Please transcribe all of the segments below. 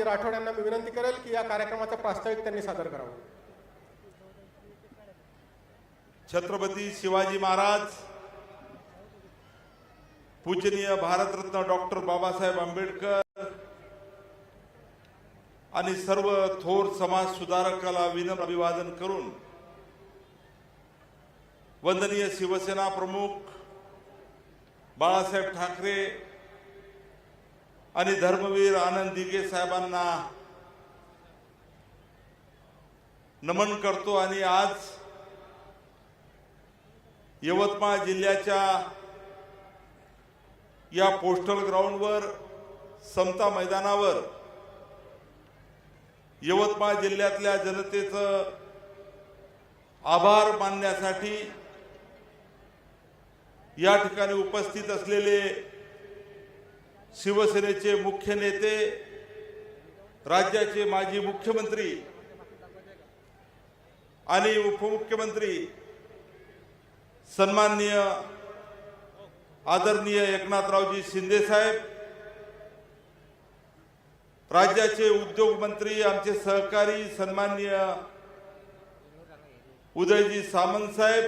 राठोड यांना मी विनंती करेल की या कार्यक्रमाचं प्रास्ताविक त्यांनी सादर करावं। छत्रपती शिवाजी महाराज, पूजनीय भारतरत्न डॉक्टर बाबासाहेब आंबेडकर आणि सर्व थोर समाज सुधारकाला विनम्र अभिवादन करून वंदनीय शिवसेना प्रमुख बाळासाहेब ठाकरे आणि धर्मवीर आनंद दिघे साहेबांना नमन करतो। आणि आज यवतमाळ जिल्ह्याच्या या पोस्टल ग्राउंडवर समता मैदानावर यवतमाळ जिल्ह्यातल्या जनतेचं आभार मानण्यासाठी या ठिकाणी उपस्थित असलेले शिवसेनेचे मुख्य नेते, राज्याचे माजी मुख्यमंत्री आणि उपमुख्यमंत्री सन्माननीय आदरणीय एकनाथरावजी शिंदे साहेब, राज्याचे उद्योग मंत्री आमचे सहकारी सन्माननीय उदयजी सामंत साहेब,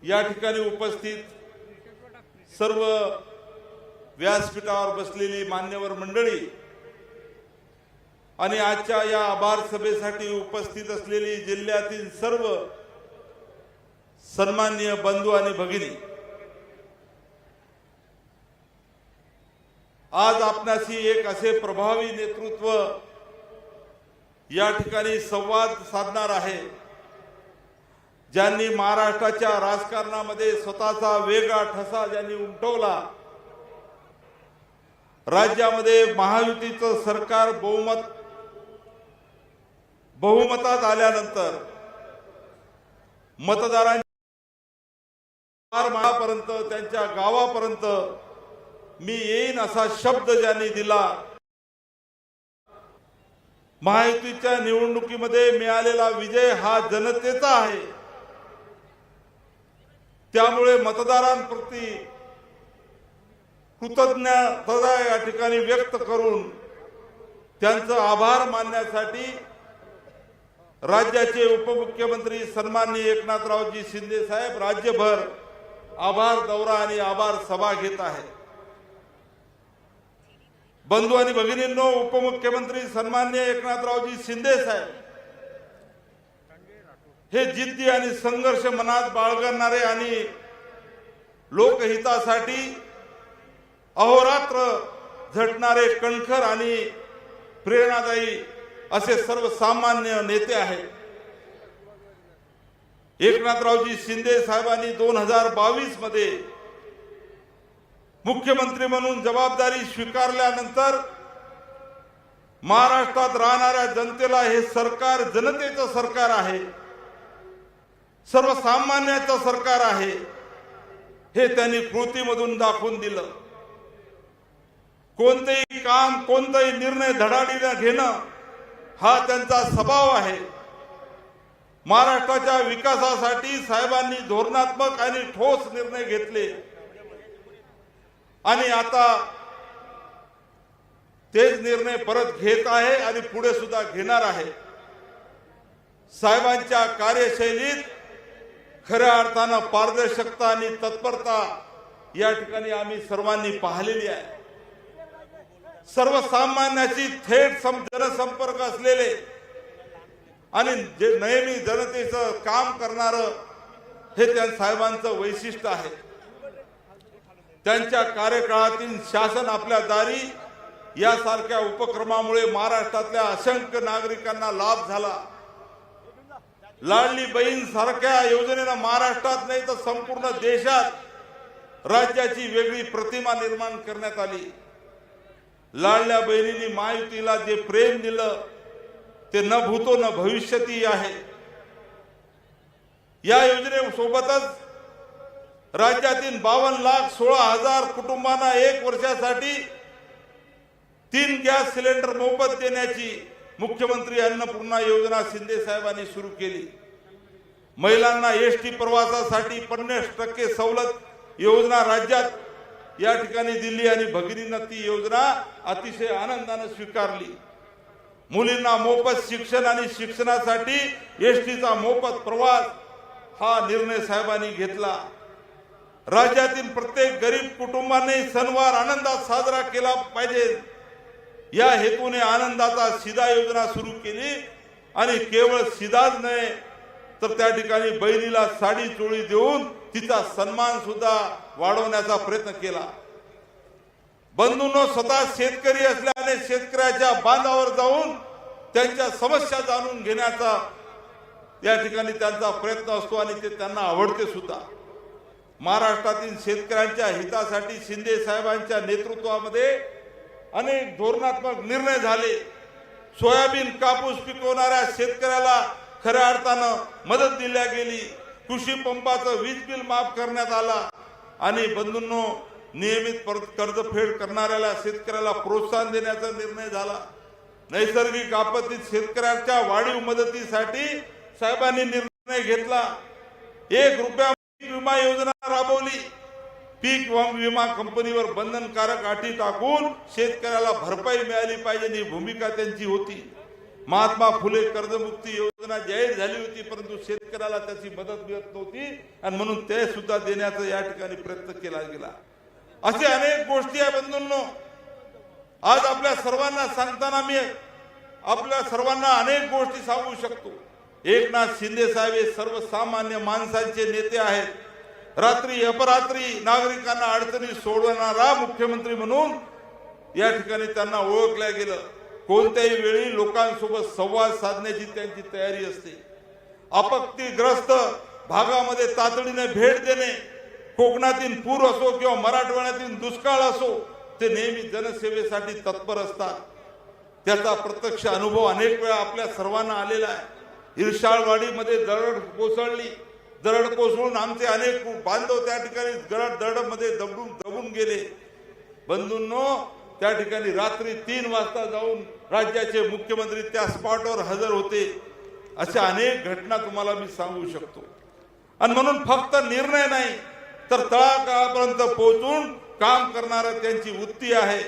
या ठिकाणी उपस्थित सर्व व्यासपीठावर बसलेली मान्यवर मंडळी आणि आजच्या या आभार सभेसाठी उपस्थित असलेली जिल्ह्यातील सर्व सन्माननीय बंधू आणि भगिनी, आज आपणाशी एक असे प्रभावी नेतृत्व या ठिकाणी संवाद साधणार आहे, ज्यांनी महाराष्ट्राच्या राजकारणामध्ये स्वतःचा वेगळा ठसा ज्यांनी उमटवला। राज्यामध्ये महायुतीचं सरकार बहुमतात आल्यानंतर मतदारांपर्यंत, त्यांच्या गावापर्यंत मी येईन असा शब्द ज्यांनी दिला। महायुतीच्या निवडणुकीमध्ये मिळालेला विजय हा जनतेचा आहे, त्यामुळे मतदारांप्रती कृतज्ञता या ठिकाणी व्यक्त करून त्यांचा आभार मानण्यासाठी राज्याचे उपमुख्यमंत्री सन्माननीय एकनाथरावजी शिंदे साहेब राज्यभर आभार दौरा आणि आभार सभा घेत आहेत। बंधू आणि भगिनींनो, उपमुख्यमंत्री सन्माननीय एकनाथरावजी शिंदे साहेब हे जिद्दी आणि संघर्ष मनात बाळगणारे आणि लोकहितासाठी अहोरात्र झटणारे कणखर आणि प्रेरणादायी असे सर्वसामान्य नेते आहेत। एकनाथरावजी शिंदे साहेबांनी 2022 मध्ये मुख्यमंत्री म्हणून जबाबदारी स्वीकारल्यानंतर महाराष्ट्रात राहणाऱ्या जनतेला हे सरकार जनतेचं सरकार आहे, सर्वसामान्यांचं सरकार आहे हे त्यांनी कृतीमधून दाखवून दिलं। कोणतेही काम, कोणताही निर्णय धडाडीने घेणं हा त्यांचा स्वभाव आहे। महाराष्ट्राच्या विकासासाठी साहेबांनी धोरणात्मक आणि ठोस निर्णय घेतले आणि आता तेच निर्णय परत घेत आहे आणि पुढे सुद्धा घेणार आहे। साहेबांच्या कार्यशैलीत खऱ्या अर्थानं पारदर्शकता आणि तत्परता या ठिकाणी आम्ही सर्वांनी पाहिलेली आहे। सर्वसामान्याची थेट जनसंपर्क असलेले आणि जे नेहमी जनतेचं काम करणारं हे त्या साहेबांचं वैशिष्ट्य आहे। त्यांच्या कार्यकाळातील शासन आपल्या दारी यासारख्या उपक्रमामुळे महाराष्ट्रातल्या असंख्य नागरिकांना लाभ झाला। लाडली बहीण सारख्या योजनेनं महाराष्ट्रात नाही तर संपूर्ण देशात राज्याची वेगळी प्रतिमा निर्माण करण्यात आली। लाडल्या बहिणींनी महायुतीला जे प्रेम दिलं ते न भूतो न भविष्यती आहे। या योजनेसोबतच राज्यातील 52,16,000 कुटुंबांना 1 वर्षासाठी 3 गॅस सिलेंडर मोफत देण्याची मुख्यमंत्री अन्नपूर्णा योजना शिंदे साहेबांनी सुरू केली। महिलांना एसटी प्रवासासाठी 50% सवलत योजना राज्यात या ठिकाणी दिली आणि भगिनींना ती योजना अतिशय आनंदाने स्वीकारली। मुलींना मोफत शिक्षण आणि शिक्षणासाठी एसटीचा मोफत प्रवास हा निर्णय साहेबांनी घेतला। राज्यातील प्रत्येक गरीब कुटुंबाने सणवार आनंदात साजरा केला पाहिजे या हेतूने आनंदाचा शिधा योजना सुरू केली आणि केवळ शिधाच नाही तर त्या ठिकाणी बहिणीला साडी चोळी देऊन तिचा सन्मान सुद्धा वाढवण्याचा प्रयत्न केला। बंधूंनो, स्वतः शेतकरी असल्याने शेतकऱ्याच्या बांधावर जाऊन त्यांच्या समस्या जाणून घेण्याचा या ठिकाणी त्यांचा प्रयत्न असतो आणि ते त्यांना आवडते सुद्धा। महाराष्ट्रातील शेतकऱ्यांच्या हितासाठी शिंदे साहेबांच्या नेतृत्वामध्ये अनेक धोरणात्मक निर्णय झाले। सोयाबीन कापूस पिकवणाऱ्या शेतकऱ्याला खऱ्या अर्थानं मदत दिल्या गेली। कृषी पंपाचं वीज बिल माफ करण्यात आला आणि बंधूंनो, नियमित कर्जफेड करणाऱ्याला शेतकऱ्याला प्रोत्साहन देण्याचा निर्णय झाला। नैसर्गिक आपत्तीत शेतकऱ्यांच्या वाढीव मदतीसाठी साहेबांनी निर्णय घेतला। 1 रुपया विमा योजना राबवली। पीक विमा कंपनीवर बंधनकारक अटी टाकून शेतकऱ्याला भरपाई मिळाली पाहिजे ही भूमिका त्यांची होती। महात्मा फुले कर्जमुक्ती योजना जाहीर झाली होती, परंतु शेतकऱ्याला त्याची मदत मिळत नव्हती आणि म्हणून ते सुद्धा देण्याचा या ठिकाणी प्रयत्न केला गेला। असे अनेक गोष्टी आहे बंधूंनो। आज आपल्या सर्वांना सांगताना मी आपल्या सर्वांना अनेक गोष्टी सांगू शकतो। एकनाथ शिंदे साहेब हे सर्वसामान्य माणसांचे नेते आहेत। रात्री अपरात्री नागरिकांना अडचणी सोडवणारा मुख्यमंत्री म्हणून या ठिकाणी त्यांना ओळखलं गेलं। कोणत्याही वेळी लोकांसोबत संवाद साधण्याची त्यांची तयारी असते। आपत्तीग्रस्त भागामध्ये तातडीने भेट देणे, कोकणातील पूर असो किंवा मराठवाड्यातील दुष्काळ असो, ते नेहमी जनसेवेसाठी तत्पर असतात। त्याचा प्रत्यक्ष अनुभव अनेक वेळा आपल्या सर्वांना आलेला आहे। इरशाळवाडीमध्ये दरड कोसळली, दरड कोसळून आमचे अनेक बांधव त्या ठिकाणी दरडमध्ये दबून गेले। बंधूंनो, त्या ठिकाणी रात्री 3 वाजता जाऊन राज्याचे मुख्यमंत्री त्या स्पॉटवर हजर होते। अशा अनेक घटना तुम्हाला मी सांगू शकतो। आणि म्हणून फक्त निर्णय नाही तर तळागाळापर्यंत पोहोचून काम करणारा त्यांची वृत्ती आहे।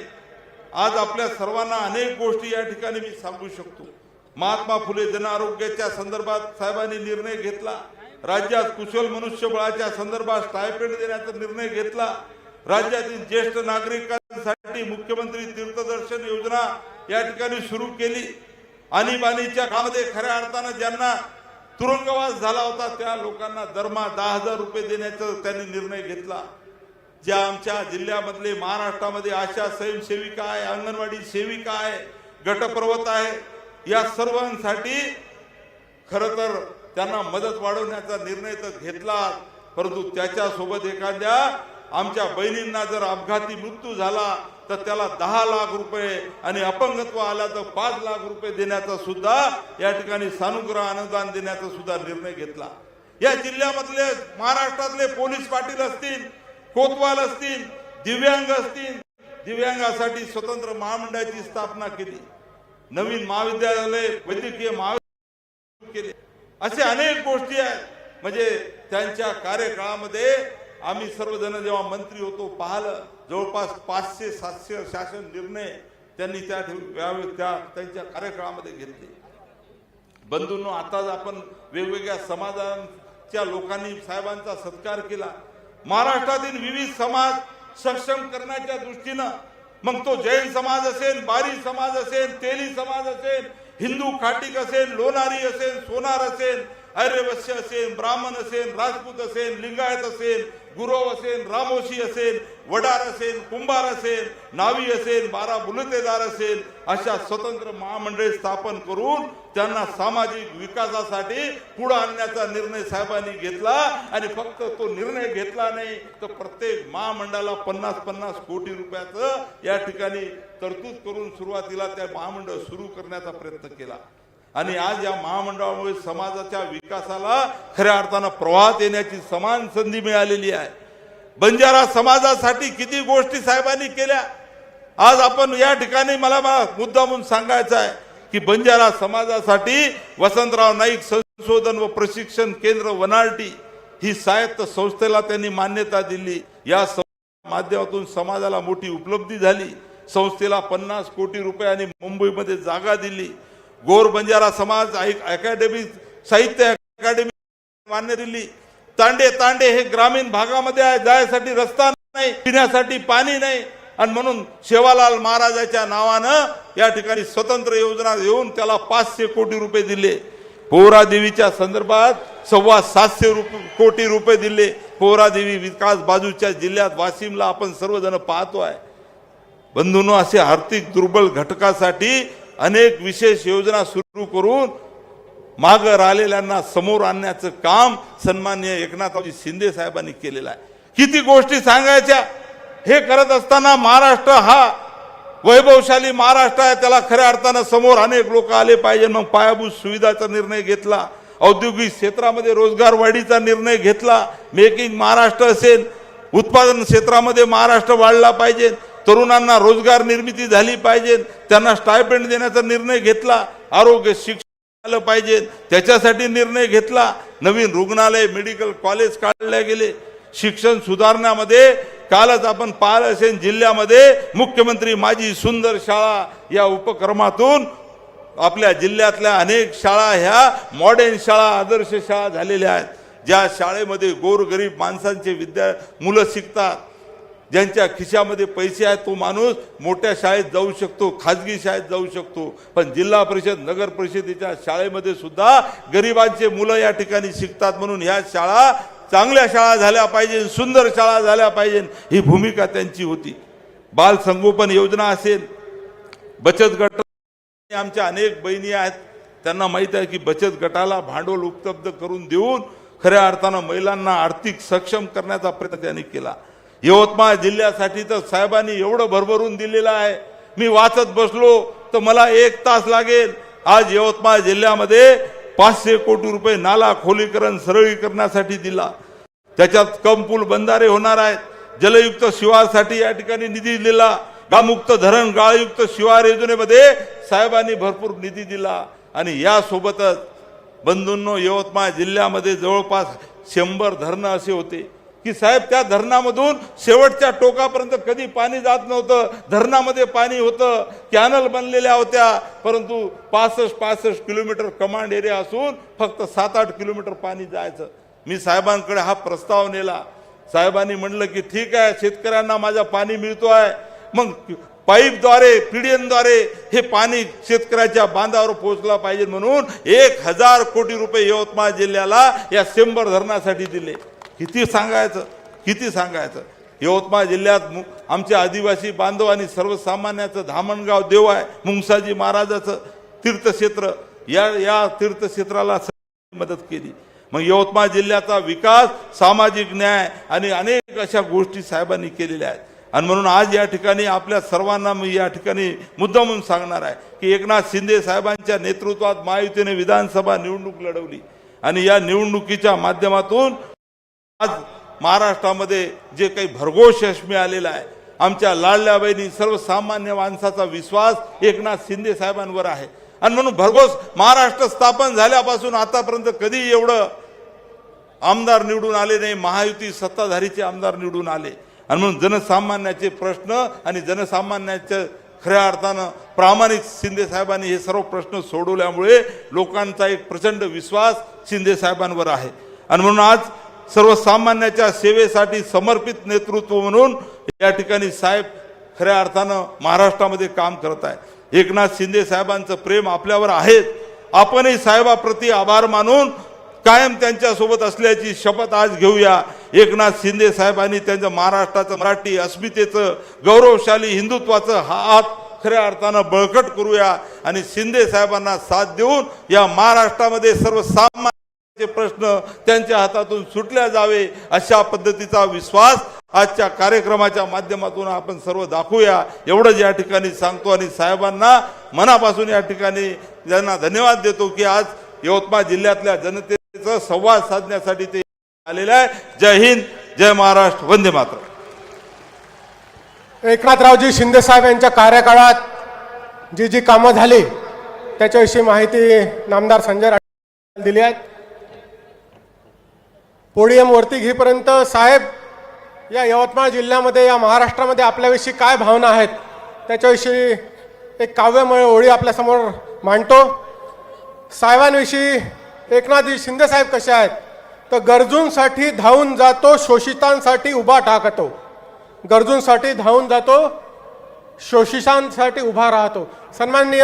आज आपल्या सर्वांना अनेक गोष्टी या ठिकाणी मी सांगू शकतो। महात्मा फुले जन आरोग्याच्या संदर्भात साहेबांनी निर्णय घेतला। राज्यात कुशल मनुष्यबळाच्या संदर्भात स्टायपेंड देण्याचा निर्णय घेतला। राज्यातील ज्येष्ठ नागरिकांसाठी मुख्यमंत्री तीर्थदर्शन योजना या ठिकाणी सुरू केली। आणीबाणीच्या काळामध्ये खऱ्या अर्थानं ज्यांना तुरुंगवास झाला होता त्या लोकांना दरमहा 10,000 रुपये देण्याचा त्यांनी निर्णय घेतला। ज्या आमच्या जिल्ह्यामधले महाराष्ट्रामध्ये आशा स्वयंसेविका आहे, अंगणवाडी सेविका आहे, गटप्रवर्तक आहे, या सर्वांसाठी खरं तर त्यांना मदत वाढवण्याचा निर्णय तर घेतला, परंतु त्याच्यासोबत एखाद्या आमच्या बहिणींना जर अपघाती मृत्यू झाला तर त्याला 10 लाख रुपये आणि अपंगत्व आला तर 5 लाख रुपये देण्याचा सुद्धा या ठिकाणी सानुग्रह अनुदान देण्याचा सुद्धा निर्णय घेतला। या जिल्ह्यामधले महाराष्ट्रातले पोलीस पाटील असतील, कोतवाल असतील, दिव्यांग असतील, दिव्यांगासाठी स्वतंत्र महामंडळाची स्थापना केली। नवीन महाविद्यालय, वैद्यकीय महाविद्यालय केले। असे अनेक गोष्टी आहेत। म्हणजे त्यांच्या कार्यकाळामध्ये आम्ही सर्वजण जेव्हा मंत्री होतो पाहिलं, जवळपास 500-700 शासन निर्णय त्यांनी त्यांच्या कार्यकाळामध्ये घेतले। बंधूंनो, आता आपण वेगवेगळ्या समाजांच्या लोकांनी साहेबांचा सत्कार केला। महाराष्ट्रातील विविध समाज सक्षम करण्याच्या दृष्टीनं, मग तो जैन समाज असेल, बारी समाज असेल, तेली समाज असेल, हिंदू खाटीक असेल, लोणारी असेल, सोनार असेल, आर्यवश्य असेल, ब्राह्मण असेल, राजपूत असेल, लिंगायत असेल, गुरव असेल, रामोशी असेल, वडार असेल, कुंभार असेल, नावी असेल, 12 बुलतेदार असेल, अशा स्वतंत्र महामंडळे स्थापन करून त्यांना सामाजिक विकासासाठी पुढे आणण्याचा निर्णय साहेबांनी घेतला। आणि फक्त तो निर्णय घेतला नाही तर प्रत्येक महामंडळाला 50-50 कोटी रुपयाचं या ठिकाणी तरतूद करून सुरुवातीला त्या महामंडळ सुरू करण्याचा प्रयत्न केला। आणि आज या महामंडळामुळे समाजाच्या विकासाला खऱ्या अर्थानं प्रवाहात येण्याची समान संधी मिळालेली आहे। बंजारा समाजासाठी किती गोष्टी साहेबांनी केल्या। आज आपण या ठिकाणी मला मुद्दा म्हणून सांगायचा आहे की बंजारा समाजासाठी वसंतराव नाईक संशोधन व प्रशिक्षण केंद्र वनारटी ही स्वायत्त संस्थेला त्यांनी मान्यता दिली। या माध्यमातून समाजाला मोठी उपलब्धी झाली। संस्थेला 50 कोटी रुपये आणि मुंबईमध्ये जागा दिली। गोर बंजारा समाज अकॅडमी साहित्य अकॅडमी मान्य दिली। तांडे तांडे हे ग्रामीण भागामध्ये आहे, जायसाठी रस्ता नाही, पिण्यासाठी पाणी नाही, आणि म्हणून शेवालाल महाराजाच्या नावानं या ठिकाणी स्वतंत्र योजना देऊन त्याला 500 कोटी रुपये दिले। पोहरा देवीच्या संदर्भात 750 कोटी रुपये दिले। पोहरा देवी विकास बाजूच्या जिल्ह्यात वाशिमला आपण सर्वजण पाहतो आहे। बंधूंनो, असे आर्थिक दुर्बल घटकासाठी अनेक विशेष योजना सुरू करून माग राहिलेल्यांना समोर आणण्याचं काम सन्माननीय एकनाथरावजी शिंदे साहेबांनी केलेलं आहे। किती गोष्टी सांगायच्या, हे करत असताना महाराष्ट्र हा वैभवशाली महाराष्ट्र आहे, त्याला खऱ्या अर्थानं समोर अनेक लोक आले पाहिजे। मग पायाभूत सुविधाचा निर्णय घेतला, औद्योगिक क्षेत्रामध्ये रोजगार वाढीचा निर्णय घेतला, मेकिंग महाराष्ट्र असेल, उत्पादन क्षेत्रामध्ये महाराष्ट्र वाढला पाहिजे, तरुणांना रोजगार निर्मिती झाली पाहिजे, त्यांना स्टायपेंड देण्याचा निर्णय घेतला, आरोग्य शिक्षण आलं पाहिजे त्याच्यासाठी निर्णय घेतला, नवीन रुग्णालय मेडिकल कॉलेज काढले गेले, शिक्षण सुधारण्यामध्ये कालच आपण पाहिलं असेल जिल्ह्यामध्ये मुख्यमंत्री माझी सुंदर शाळा या उपक्रमातून आपल्या जिल्ह्यातल्या अनेक शाळा ह्या मॉडर्न शाळा आदर्श शाळा झालेल्या आहेत, ज्या शाळेमध्ये गोरगरीब माणसांचे मुलं शिकतात, ज्यांच्या खिशामध्ये पैसे आहेत तो माणूस मोठ्या शाळेत जाऊ शकतो, खाजगी शाळेत जाऊ शकतो, पण जिल्हा परिषद नगर परिषदेच्या शाळेमध्ये सुद्धा गरिबांचे मुलं या ठिकाणी शिकतात। म्हणून ह्या शाळा चांगल्या शाळा झाल्या पाहिजे, सुंदर शाळा झाल्या पाहिजे, ही भूमिका त्यांची होती। बाल संगोपन योजना असेल, बचत गट, आमच्या अनेक बहिणी आहेत त्यांना माहित आहे की बचत गटाला भांडवल उपलब्ध करून देऊन खऱ्या अर्थानं महिलांना आर्थिक सक्षम करण्याचा प्रयत्न त्यांनी केला। यवतमाळ जिल्ह्यासाठी तर साहेबांनी एवढं भरभरून दिलेलं आहे, मी वाचत बसलो तर मला 1 तास लागेल। आज यवतमाळ जिल्ह्यामध्ये 500 कोटी रुपये नाला खोलीकरण सरळीकरणासाठी दिला, त्याच्यात कम पूल बंधारे होणार आहेत, जलयुक्त शिवारसाठी या ठिकाणी निधी दिला, गामुक्त धरण गाळयुक्त शिवार योजनेमध्ये साहेबांनी भरपूर निधी दिला। आणि यासोबतच बंधूंनो, यवतमाळ जिल्ह्यामध्ये जवळपास 100 धरणं असे होते की साहेब त्या धरणामधून शेवटच्या टोकापर्यंत कधी पाणी जात नव्हतं, धरणामध्ये पाणी होतं, कॅनल बनलेल्या होत्या, परंतु 65 किलोमीटर कमांड एरिया असून फक्त 7-8 किलोमीटर पाणी जायचं। मी साहेबांकडे हा प्रस्ताव नेला, साहेबांनी म्हणलं की ठीक आहे, शेतकऱ्यांना माझा पाणी मिळतो आहे, मग पाईपद्वारे पीडीएनद्वारे हे पाणी शेतकऱ्याच्या बांधावर पोहोचला पाहिजे, म्हणून 1000 कोटी रुपये यवतमाळ जिल्ह्याला या 100 धरणासाठी दिले। किती सांगायचं। यवतमाळ जिल्ह्यात आमच्या आदिवासी बांधव आणि सर्वसामान्याचं धामणगाव देव आहे, मुंगसाजी महाराजाचं तीर्थक्षेत्र, या तीर्थक्षेत्राला मदत केली। मग यवतमाळ जिल्ह्याचा विकास, सामाजिक न्याय आणि अनेक अशा गोष्टी साहेबांनी केलेल्या आहेत। आणि म्हणून आज या ठिकाणी आपल्या सर्वांना मी या ठिकाणी मुद्दामून सांगणार आहे की एकनाथ शिंदे साहेबांच्या नेतृत्वात महायुतीने विधानसभा निवडणूक लढवली आणि या निवडणुकीच्या माध्यमातून आज महाराष्ट्रामध्ये जे काही भरघोस यश मिळालेलं आहे, आमच्या लाडल्या बहिणी सर्वसामान्य माणसाचा विश्वास एकनाथ शिंदे साहेबांवर आहे। आणि म्हणून भरघोस महाराष्ट्र स्थापन झाल्यापासून आतापर्यंत कधी एवढं आमदार निवडून आले नाही, महायुती सत्ताधारीचे आमदार निवडून आले। आणि म्हणून जनसामान्याचे प्रश्न आणि जनसामान्याच्या खऱ्या अर्थानं प्रामाणिक शिंदे साहेबांनी हे सर्व प्रश्न सोडवल्यामुळे लोकांचा एक प्रचंड विश्वास शिंदे साहेबांवर आहे। आणि म्हणून आज सर्वसामान्याच्या सेवेसाठी समर्पित नेतृत्व म्हणून या ठिकाणी साहेब खऱ्या अर्थानं महाराष्ट्रामध्ये काम करत आहे। एकनाथ शिंदे साहेबांचं प्रेम आपल्यावर आहे, आपणही साहेबाप्रती आभार मानून कायम त्यांच्या सोबत असल्याची शपथ आज घेऊया। एकनाथ शिंदे साहेबांनी त्यांचं महाराष्ट्राचं मराठी अस्मितेचं गौरवशाली हिंदुत्वाचं हात खऱ्या अर्थानं बळकट करूया आणि शिंदे साहेबांना साथ देऊन या महाराष्ट्रामध्ये सर्वसामान्य प्रश्न त्यांच्या हातातून सुटल्या जावे अशा पद्धतीचा विश्वास आजच्या कार्यक्रमाच्या माध्यमातून आपण सर्व दाखवूया, एवढंच या ठिकाणी सांगतो। आणि साहेबांना मनापासून या ठिकाणी त्यांना धन्यवाद देतो की आज यवतमाळ जिल्ह्यातल्या जनतेचा संवाद साधण्यासाठी ते आलेले आहे। जय हिंद, जय महाराष्ट्र, वंदे मातरम। एकनाथरावजी शिंदे साहेब यांच्या कार्यकाळात जी कामं झाली त्याच्याविषयी माहिती नामदार संजय राठोड दिली आहे। पोडियम वरती घेईपर्यंत साहेब या यवतमाळ जिल्ह्यामध्ये, या महाराष्ट्रामध्ये आपल्याविषयी काय भावना आहेत त्याच्याविषयी एक काव्यमय ओळी आपल्यासमोर मांडतो. साहेबांविषयी एकनाथजी शिंदे साहेब कसे आहेत तर गरजूंसाठी धावून जातो, शोषितांसाठी उभा ठाकतो. गरजूंसाठी धावून जातो, शोषितांसाठी उभा राहतो. सन्माननीय